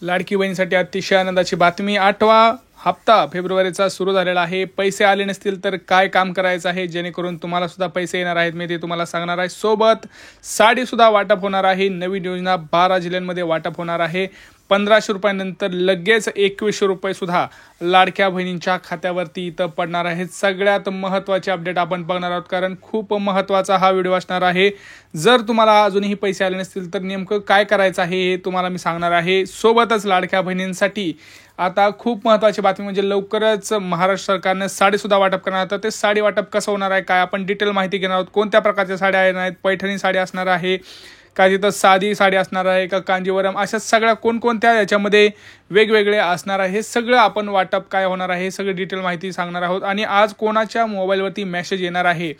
लाडकी बहिणीसाठी अतिशय आनंदाची बातमी। 8वा हप्ता फेब्रुवारीचा सुरू झालेला आहे। पैसे आले नसतील तर काय काम करायचं आहे जेणेकरून तुम्हाला सुद्धा पैसे येणार आहेत, मी ते तुम्हाला सांगणार आहे। सोबत साडी सुद्धा वाटप होणार आहे। नवीन योजना 12 जिल्ह्यांमध्ये वाटप होणार आहे। 1500 रुपयांनंतर लगेच 2100 रुपये सुद्धा लाडक्या बहिणींच्या खात्यावरती इथं पडणार आहेत। सगळ्यात महत्त्वाचे अपडेट आपण बघणार आहोत, कारण खूप महत्त्वाचा हा व्हिडिओ असणार आहे। जर तुम्हाला अजूनही पैसे आले नसतील तर नेमकं काय करायचं आहे हे तुम्हाला मी सांगणार आहे। सोबतच लाडक्या बहिणींसाठी आता खूप महत्त्वाची बातमी म्हणजे लवकरच महाराष्ट्र सरकारने साडी सुद्धा वाटप करणार आहे। तर ते साडी वाटप कसं होणार आहे, काय आपण डिटेल माहिती घेणार आहोत। कोणत्या प्रकारच्या साड्या येणार आहेत, पैठणी साडी असणार आहे का, तिथं साधी साडी असणार आहे का, कांजीवरम, अशा सगळ्या कोणकोणत्या याच्यामध्ये वेगवेगळे असणार आहे, हे सगळं आपण वाटप काय होणार आहे हे सगळं डिटेल माहिती सांगणार आहोत। आणि आज कोणाच्या मोबाईलवरती मेसेज येणार आहे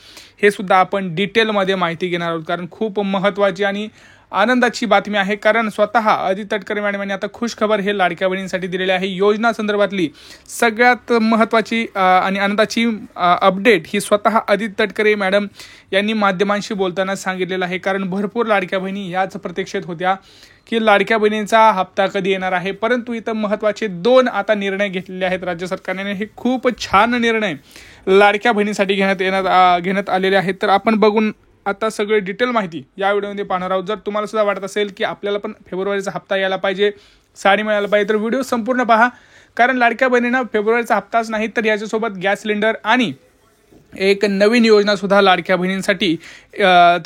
हे सुद्धा आपण डिटेलमध्ये माहिती घेणार आहोत, कारण खूप महत्त्वाची आणि आनंदाची बातमी आहे। कारण स्वतः अदिती तटकरे मॅडम यांनी आता खुश खबर हे लाडक्या बहिणींसाठी दिलेली आहे। योजना संदर्भातली सगळ्यात महत्त्वाची आणि आनंदाची अपडेट ही स्वतः अदिती तटकरे मॅडम यांनी माध्यमांशी बोलताना सांगितलेलं आहे। कारण भरपूर लाडक्या बहिणी याच प्रतीक्षेत होत्या की लाडक्या बहिणींचा हप्ता कधी येणार आहे, परंतु इथं महत्त्वाचे 2 आता निर्णय घेतलेले आहेत राज्य सरकारने। हे खूप छान निर्णय लाडक्या बहिणींसाठी घेण्यात आलेले आहेत। तर आपण बघून आता सगळे डिटेल माहिती या व्हिडिओमध्ये पाहणार आहोत। जर तुम्हाला सुद्धा वाटत असेल की आपल्याला पण फेब्रुवारीचा हप्ता यायला पाहिजे, साडी मिळायला पाहिजे, तर व्हिडिओ संपूर्ण पहा। कारण लाडक्या बहिणींना फेब्रुवारीचा हप्ताच नाही तर याच्यासोबत गॅस सिलेंडर आणि एक नवीन योजना सुद्धा लाडक्या बहिणींसाठी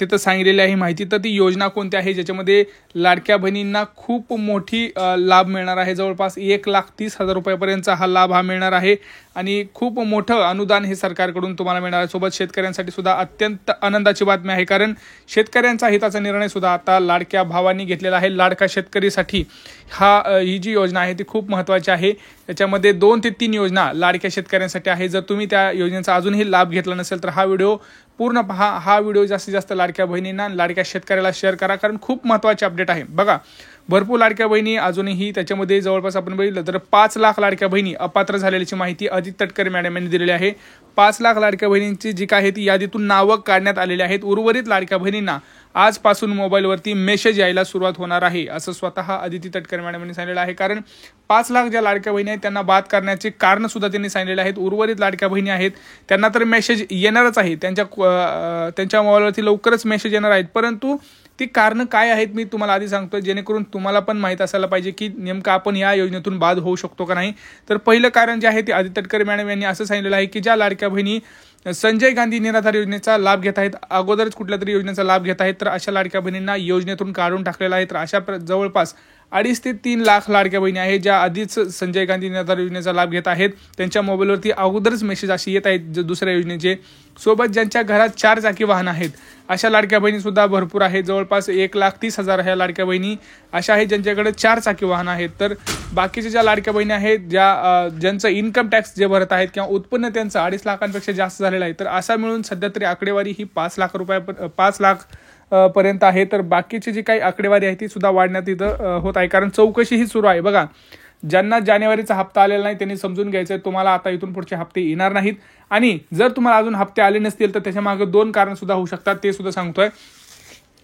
तिथं सांगितलेली आहे माहिती। तर ती योजना कोणती आहे ज्याच्यामध्ये लाडक्या बहिणींना खूप मोठी लाभ मिळणार आहे। जवळपास 1,30,000 रुपयापर्यंतचा हा लाभ मिळणार आहे आणि खूप मोठं अनुदान हे सरकारकडून तुम्हाला मिळणार आहे। सोबत शेतकऱ्यांसाठी सुद्धा अत्यंत आनंदाची बातमी आहे, कारण शेतकऱ्यांचा हिताचा निर्णय सुद्धा आता लाडक्या भावांनी घेतलेला आहे। लाडका शेतकरीसाठी ही जी योजना आहे ती खूप महत्त्वाची आहे। त्याच्यामध्ये 2 ते 3 योजना लाडक्या शेतकऱ्यांसाठी आहे। जर तुम्ही त्या योजनेचा अजूनही लाभ घेतला नसेल तर हा व्हिडिओ पूर्ण पहा। हा व्हिडिओ जास्तीत जास्त लाडक्या बहिणींना, लाडक्या शेतकऱ्याला शेअर करा, कारण खूप महत्त्वाचे अपडेट आहे। बघा, भरपूर लाडक्या बहिणी अजूनही त्याच्यामध्ये जवळपास आपण बघितलं तर 5 लाख लाडक्या बहिणी अपात्र झालेल्याची माहिती अदिती तटकरे मॅडम यांनी दिलेली आहे। 5 लाख लाडक्या बहिणींची जी काय आहे ती यादीतून नावं काढण्यात आलेली आहेत। उर्वरित लाडक्या बहिणींना आजपासून मोबाईलवरती मेसेज यायला सुरुवात होणार आहे, असं स्वतः अदिती तटकरे मॅडम यांनी सांगितलेलं आहे। कारण 5 लाख ज्या लाडक्या बहिणी आहेत त्यांना बाद करण्याचे कारण सुद्धा त्यांनी सांगितलेले आहेत। उर्वरित लाडक्या बहिणी आहेत त्यांना तर मेसेज येणारच आहे, त्यांच्या मोबाईलवरती लवकरच मेसेज येणार आहेत, परंतु ती कारणं काय आहेत मी तुम्हाला आधी सांगतो, जेणेकरून तुम्हाला पण माहीत असायला पाहिजे की नेमकं आपण या योजनेतून बाद होऊ शकतो का नाही। तर पहिलं कारण जे आहे ते अदिती तटकरे मॅडम यांनी असं सांगितलेलं आहे की ज्या लाडक्या बहिणी संजय गांधी निराधार योजनेचा लाभ घेत आहेत, अगोदरच कुठल्या तरी योजनेचा लाभ घेत आहेत, तर अशा लाडक्या बहिणींना योजनेतून काढून टाकलेला आहे। तर अशा जवळपास 2.5 ते 3 लाख लाडक्या बहिणी आहेत ज्या आधीच संजय गांधी निराधार योजनेचा लाभ घेत आहेत। त्यांच्या मोबाईलवरती अगोदरच मेसेज असे येत आहेत दुसऱ्या योजनेचे। सोबत ज्यांच्या घरात 4 चाकी वाहन आहेत अशा लाडक्या बहिणी सुद्धा भरपूर आहेत। जवळपास 1,30,000 ह्या लाडक्या बहिणी अशा आहेत ज्यांच्याकडे 4 चाकी वाहन आहेत। तर बाकीच्या ज्या लाडक्या बहिणी आहेत ज्यांचं इन्कम टॅक्स जे भरत आहेत किंवा उत्पन्न त्यांचं 2.5 लाखांपेक्षा जास्त झालेलं आहे, तर असा मिळून सध्या तरी आकडेवारी ही 5 लाख पर्यंत आहे। तर बाकीची जी काही आकडेवारी आहे ती सुद्धा वाढण्यात इथं होत आहे, कारण चौकशी ही सुरू आहे। बघा, ज्यांना जानेवारीचा हप्ता आलेला नाही त्यांनी समजून घ्यायचं तुम्हाला आता इथून पुढचे हप्ते येणार नाहीत। आणि जर तुम्हाला अजून हप्ते आले नसतील तर त्याच्या मागे 2 कारण सुद्धा होऊ शकतात, ते सुद्धा सांगतोय।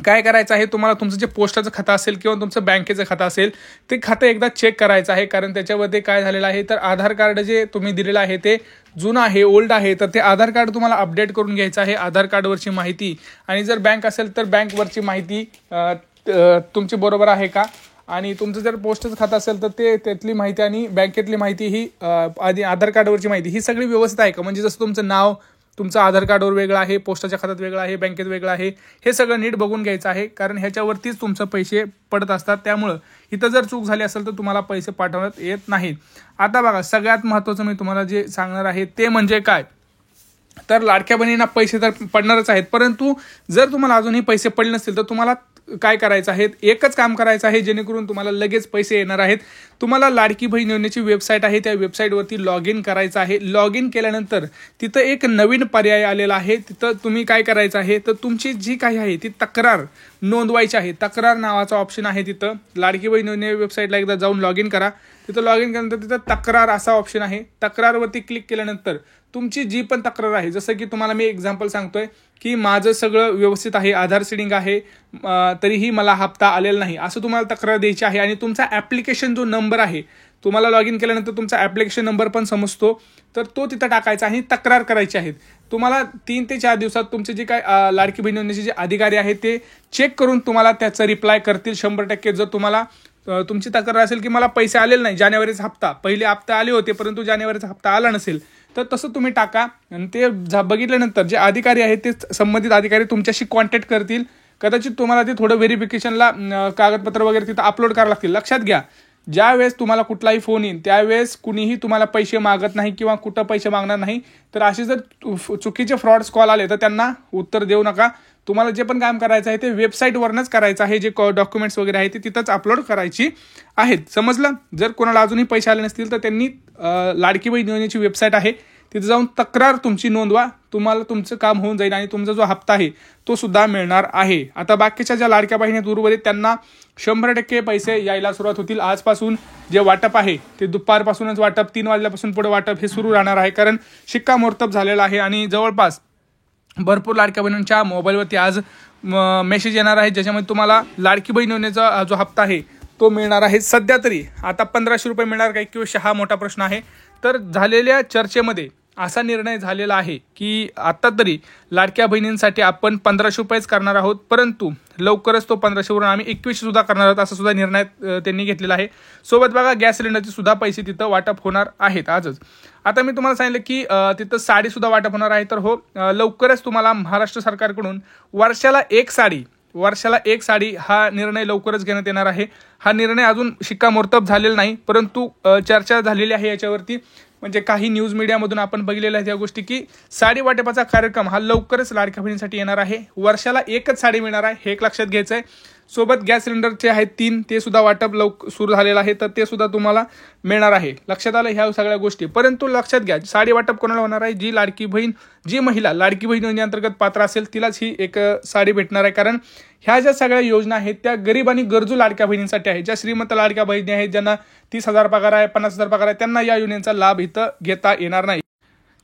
काय करायचं आहे, तुम्हाला तुमचं जे पोस्टाचं खातं असेल किंवा तुमचं बँकेचं खातं असेल ते खातं एकदा चेक करायचं आहे, कारण त्याच्यामध्ये काय झालेलं आहे तर आधार कार्ड जे तुम्ही दिलेलं आहे ते जुनं आहे, ओल्ड आहे, तर ते आधार कार्ड तुम्हाला अपडेट करून घ्यायचं आहे। आधार कार्डवरची माहिती आणि जर बँक असेल तर बँकवरची माहिती तुमची बरोबर आहे का, आणि तुमचं जर पोस्टाचं खातं असेल तर त्यातली माहिती आणि बँकेतली माहिती ही आधी आधार कार्डवरची माहिती ही सगळी व्यवस्थित आहे का, म्हणजे जसं तुमचं नाव तुमचं आधार कार्डवर वेगळं आहे, पोस्टाच्या खात्यात वेगळं आहे, बँकेत वेगळं आहे, हे सगळं नीट बघून घ्यायचं आहे, कारण ह्याच्यावरतीच तुमचं पैसे पडत असतात। त्यामुळं इथं जर चूक झाली असेल तर तुम्हाला पैसे पाठवण्यात येत नाहीत। आता बघा, सगळ्यात महत्त्वाचं मी तुम्हाला जे सांगणार आहे ते म्हणजे काय, तर लाडक्या बहिणींना पैसे तर पडणारच आहेत, परंतु जर तुम्हाला अजूनही पैसे पडले नसतील तर तुम्हाला काय करायचं आहे, एकच काम करायचं आहे जेणेकरून तुम्हाला लगेच पैसे येणार आहेत। तुम्हाला लाडकी बहीण योजनेची वेबसाईट आहे, त्या वेबसाईटवरती लॉग इन करायचं आहे। लॉग इन केल्यानंतर तिथं एक नवीन पर्याय आलेला आहे, तिथं तुम्ही काय करायचं आहे तर तुमची जी काही आहे ती तक्रार नोंदवायचे आहे. तक्रार नावाचा ऑप्शन आहे तिथं. लाडकी बहीण योजने वेबसाईटला एकदा जाऊन लॉग इन करा. तिथं लॉग इन केल्यानंतर तिथं तक्रार असा ऑप्शन आहे. तक्रारवरती क्लिक केल्यानंतर तुमची जी पण तक्रार आहे, जसं की तुम्हाला मी एक्झाम्पल सांगतोय की माझं सगळं व्यवस्थित आहे, आधार सीडिंग आहे, तरीही मला हप्ता आलेला नाही, असं तुम्हाला तक्रार द्यायची आहे. आणि तुमचा ॲप्लिकेशन जो नंबर आहे, तुम्हाला लॉग इन केल्यानंतर तुमचा ॲप्लिकेशन नंबर पण समजतो, तर तो तिथं टाकायचा आणि तक्रार करायची आहे. तुम्हाला 3 ते 4 दिवसात तुमचे जे काय लाडकी बहीण योजनेचे जे अधिकारी आहेत ते चेक करून तुम्हाला त्याचं रिप्लाय करतील 100%. जर तुम्हाला तुमची तक्रार असेल की मला पैसे आलेले नाही, जानेवारीचा हप्ता, पहिले हप्ता आले होते परंतु जानेवारीचा हप्ता आला नसेल, तर तसं तुम्ही टाका. आणि ते बघितल्यानंतर जे अधिकारी आहेत ते संबंधित अधिकारी तुमच्याशी कॉन्टॅक्ट करतील. कदाचित तुम्हाला ते थोडं व्हेरिफिकेशनला कागदपत्र वगैरे तिथं अपलोड करावं लागतील. लक्षात घ्या, ज्या वेळेस तुम्हाला कुठलाही फोन येईल त्यावेळेस कुणीही तुम्हाला पैसे मागत नाही किंवा कुठं पैसे मागणार नाही. तर असे जर चुकीचे फ्रॉड्स कॉल आले तर त्यांना उत्तर देऊ नका. तुम्हाला जे पण काम करायचं आहे ते वेबसाईटवरनंच करायचं आहे. जे डॉक्युमेंट्स वगैरे आहेत ते तिथंच अपलोड करायची आहेत. समजलं? जर कोणाला अजूनही पैसे आले नसतील तर त्यांनी लाडकी बहीण योजनेची वेबसाईट आहे, तिथे जाऊन तक्रार तुमची नोंदवा. तुम्हाला तुमचं काम होऊन जाईल आणि तुमचा जो हप्ता आहे तो सुद्धा मिळणार आहे. आता बाकीच्या ज्या लाडक्या बहिणी आहेत उर्वरित, त्यांना 100% पैसे यायला सुरुवात होतील. आजपासून जे वाटप आहे ते दुपारपासूनच वाटप, 3 वाजल्यापासून पुढे वाटप हे सुरू राहणार आहे. कारण शिक्कामोर्तब झालेला आहे आणि जवळपास भरपूर लाडक्या बहिणींच्या मोबाईलवरती आज मेसेज येणार आहे, ज्याच्यामध्ये तुम्हाला लाडकी बहीण योजनेचा जो हप्ता आहे तो मिळणार आहे. सध्या तरी आता 1500 रुपये मिळणार का किंवा हा मोठा प्रश्न आहे. तर झालेल्या चर्चेमध्ये असा निर्णय झालेला आहे की आता तरी लाडक्या बहिणींसाठी आपण 1500 रुपयेच करणार आहोत, परंतु लवकरच तो 1500 वरून आम्ही 2100 सुद्धा करणार आहोत, असा सुद्धा निर्णय त्यांनी घेतलेला आहे. सोबत बघा, गॅस सिलेंडरचे सुद्धा पैसे तिथं वाटप होणार आहेत आजच. आता मी तुम्हाला सांगितलं की तिथं साडी सुद्धा वाटप होणार आहे. तर हो, लवकरच तुम्हाला महाराष्ट्र सरकारकडून वर्षाला एक साडी हा निर्णय लवकरच घेण्यात येणार आहे. हा निर्णय अजून शिक्कामोर्तब झालेला नाही, परंतु चर्चा झालेली आहे याच्यावरती. म्हणजे काही न्यूज मीडियामधून आपण बघितलेल्या आहेत या गोष्टी की साडी वाटपाचा कार्यक्रम हा लवकरच लाडक्या बहिणींसाठी येणार आहे. वर्षाला एकच साडी मिळणार आहे, हे एक लक्षात घ्यायचं आहे. सोबत गॅस सिलेंडरचे आहेत 3, ते सुद्धा वाटप सुरू झालेलं आहे, तर ते सुद्धा तुम्हाला मिळणार आहे. लक्षात आलं ह्या सगळ्या गोष्टी. परंतु लक्षात घ्या, साडी वाटप कोणाला होणार आहे? जी महिला लाडकी बहीण योजनेअंतर्गत पात्र असेल तिलाच ही एक साडी भेटणार आहे. कारण ह्या ज्या सगळ्या योजना आहेत त्या गरीब आणि गरजू लाडक्या बहिणींसाठी आहेत. ज्या श्रीमंत लाडक्या बहिणी आहेत, ज्यांना 30,000 पगार आहे, 50,000 पगार आहे, त्यांना या योजनेचा लाभ इथं घेता येणार नाही.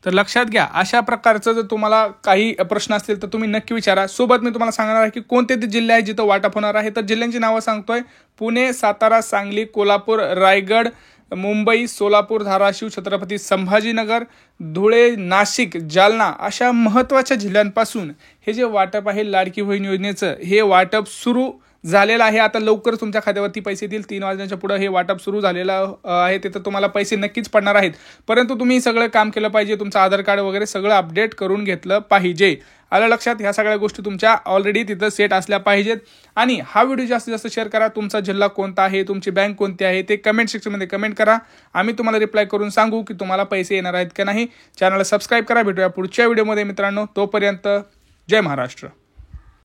तर लक्षात घ्या, अशा प्रकारचं जर तुम्हाला काही प्रश्न असतील तर तुम्ही नक्की विचारा. सोबत मी तुम्हाला सांगणार आहे की कोणते ते जिल्हे आहेत जिथं वाटप होणार आहे. तर जिल्ह्यांची नावं सांगतोय: पुणे, सातारा, सांगली, कोल्हापूर, रायगड, मुंबई, सोलापूर, धाराशिव, छत्रपती संभाजीनगर, धुळे, नाशिक, जालना अशा महत्त्वाच्या जिल्ह्यांपासून हे जे वाटप आहे लाडकी बहीण योजनेचं, हे वाटप सुरू झालेलं आहे. आता लवकरच तुमच्या खात्यावरती पैसे येतील. 3 वाजण्याच्या पुढे हे वाटप सुरू झालेलं आहे. तिथं तुम्हाला पैसे नक्कीच पडणार आहेत, परंतु तुम्ही सगळं काम केलं पाहिजे. तुमचं आधार कार्ड वगैरे सगळं अपडेट करून घेतलं पाहिजे. आलं लक्षात? ह्या सगळ्या गोष्टी तुमच्या ऑलरेडी तिथं सेट असल्या पाहिजेत. आणि हा व्हिडिओ जास्तीत जास्त शेअर करा. तुमचा जिल्हा कोणता आहे, तुमची बँक कोणती आहे ते कमेंट सेक्शनमध्ये कमेंट करा. आम्ही तुम्हाला रिप्लाय करून सांगू की तुम्हाला पैसे येणार आहेत का नाही. चॅनलला सबस्क्राईब करा. भेटूया पुढच्या व्हिडिओमध्ये मित्रांनो. तोपर्यंत जय महाराष्ट्र.